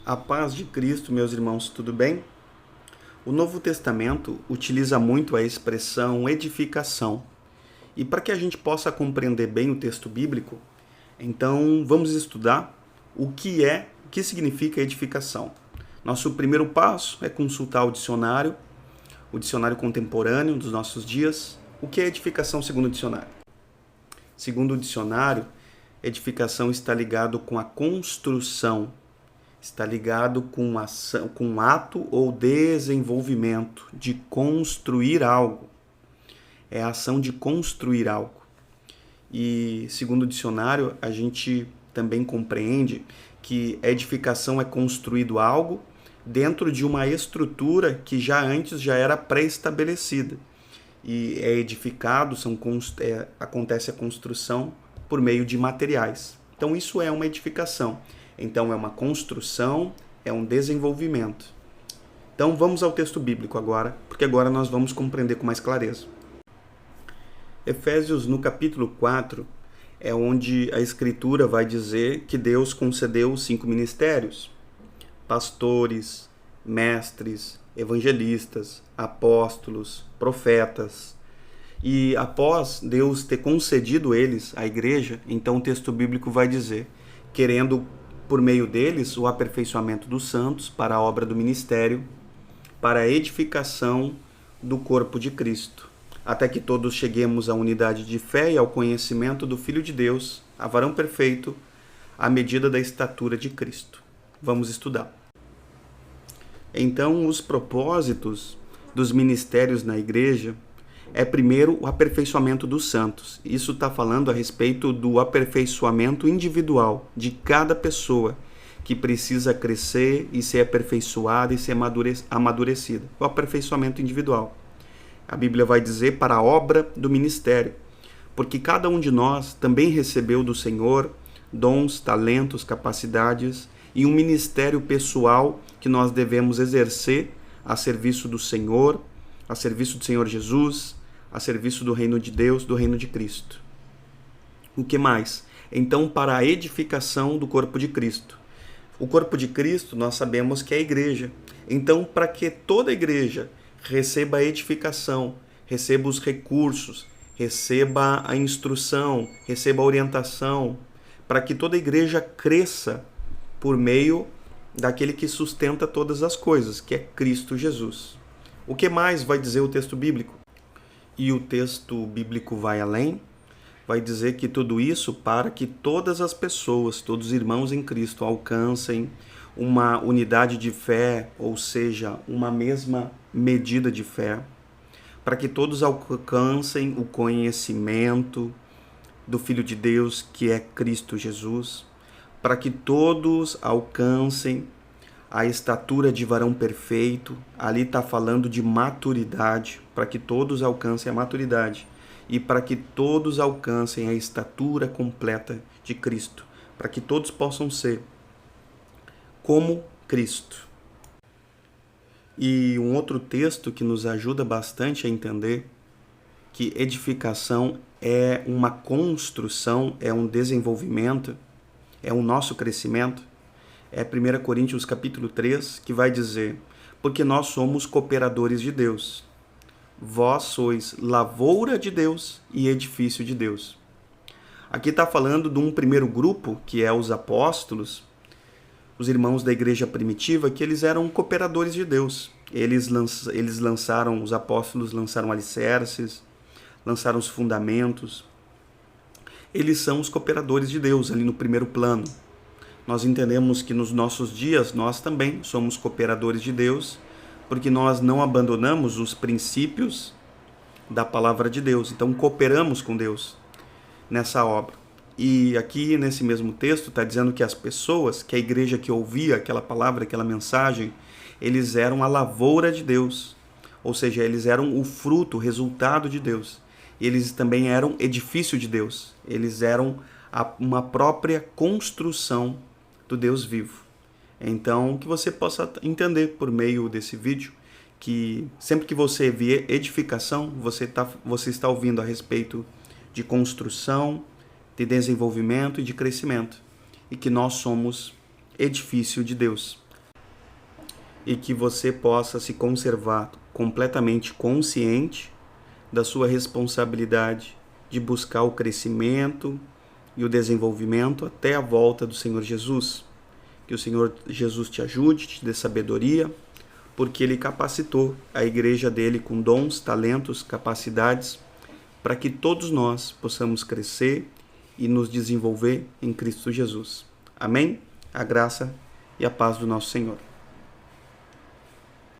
A paz de Cristo, meus irmãos, tudo bem? O Novo Testamento utiliza muito a expressão edificação. E para que a gente possa compreender bem o texto bíblico, então vamos estudar o que significa edificação. Nosso primeiro passo é consultar o dicionário contemporâneo dos nossos dias. O que é edificação segundo o dicionário? Segundo o dicionário, edificação está ligado com a construção, está ligado com ação, com ato ou desenvolvimento de construir algo. É a ação de construir algo. E segundo o dicionário, a gente também compreende que edificação é construído algo dentro de uma estrutura que antes já era pré-estabelecida. E é edificado, acontece a construção por meio de materiais. Então isso é uma edificação. Então é uma construção, é um desenvolvimento. Então vamos ao texto bíblico agora, porque agora nós vamos compreender com mais clareza. Efésios, no capítulo 4, é onde a Escritura vai dizer que Deus concedeu 5 ministérios: pastores, mestres, evangelistas, apóstolos, profetas. E após Deus ter concedido eles à igreja, então o texto bíblico vai dizer, querendo por meio deles o aperfeiçoamento dos santos para a obra do ministério, para a edificação do corpo de Cristo, até que todos cheguemos à unidade de fé e ao conhecimento do Filho de Deus, a varão perfeito, à medida da estatura de Cristo. Vamos estudar. Então, os propósitos dos ministérios na igreja é, primeiro, o aperfeiçoamento dos santos. Isso está falando a respeito do aperfeiçoamento individual de cada pessoa que precisa crescer e ser aperfeiçoada e ser amadurecida. O aperfeiçoamento individual. A Bíblia vai dizer para a obra do ministério, porque cada um de nós também recebeu do Senhor dons, talentos, capacidades e um ministério pessoal que nós devemos exercer a serviço do Senhor, a serviço do Senhor Jesus, a serviço do reino de Deus, do reino de Cristo. O que mais? Então, para a edificação do corpo de Cristo. O corpo de Cristo, nós sabemos que é a igreja. Então, para que toda a igreja receba a edificação, receba os recursos, receba a instrução, receba a orientação, para que toda a igreja cresça por meio daquele que sustenta todas as coisas, que é Cristo Jesus. O que mais vai dizer o texto bíblico? E o texto bíblico vai além, vai dizer que tudo isso para que todas as pessoas, todos os irmãos em Cristo alcancem uma unidade de fé, ou seja, uma mesma medida de fé, para que todos alcancem o conhecimento do Filho de Deus, que é Cristo Jesus, para que todos alcancem a estatura de varão perfeito. Ali está falando de maturidade, para que todos alcancem a maturidade e para que todos alcancem a estatura completa de Cristo, para que todos possam ser como Cristo. E um outro texto que nos ajuda bastante a entender que edificação é uma construção, é um desenvolvimento, é o nosso crescimento, é 1 Coríntios capítulo 3, que vai dizer: porque nós somos cooperadores de Deus. Vós sois lavoura de Deus e edifício de Deus. Aqui está falando de um primeiro grupo, que é os apóstolos, os irmãos da igreja primitiva, que eles eram cooperadores de Deus. Os apóstolos lançaram alicerces, lançaram os fundamentos. Eles são os cooperadores de Deus ali no primeiro plano. Nós entendemos que nos nossos dias nós também somos cooperadores de Deus, porque nós não abandonamos os princípios da palavra de Deus. Então cooperamos com Deus nessa obra. E aqui nesse mesmo texto está dizendo que as pessoas, que a igreja que ouvia aquela palavra, aquela mensagem, eles eram a lavoura de Deus. Ou seja, eles eram o fruto, o resultado de Deus. Eles também eram edifício de Deus. Eles eram uma própria construção do Deus vivo. Então, que você possa entender por meio desse vídeo que sempre que você vê edificação, você está ouvindo a respeito de construção, de desenvolvimento e de crescimento, e que nós somos edifício de Deus. e que você possa se conservar completamente consciente da sua responsabilidade de buscar o crescimento e o desenvolvimento até a volta do Senhor Jesus. Que o Senhor Jesus te ajude, te dê sabedoria, porque Ele capacitou a igreja dele com dons, talentos, capacidades, para que todos nós possamos crescer e nos desenvolver em Cristo Jesus. Amém? A graça e a paz do nosso Senhor.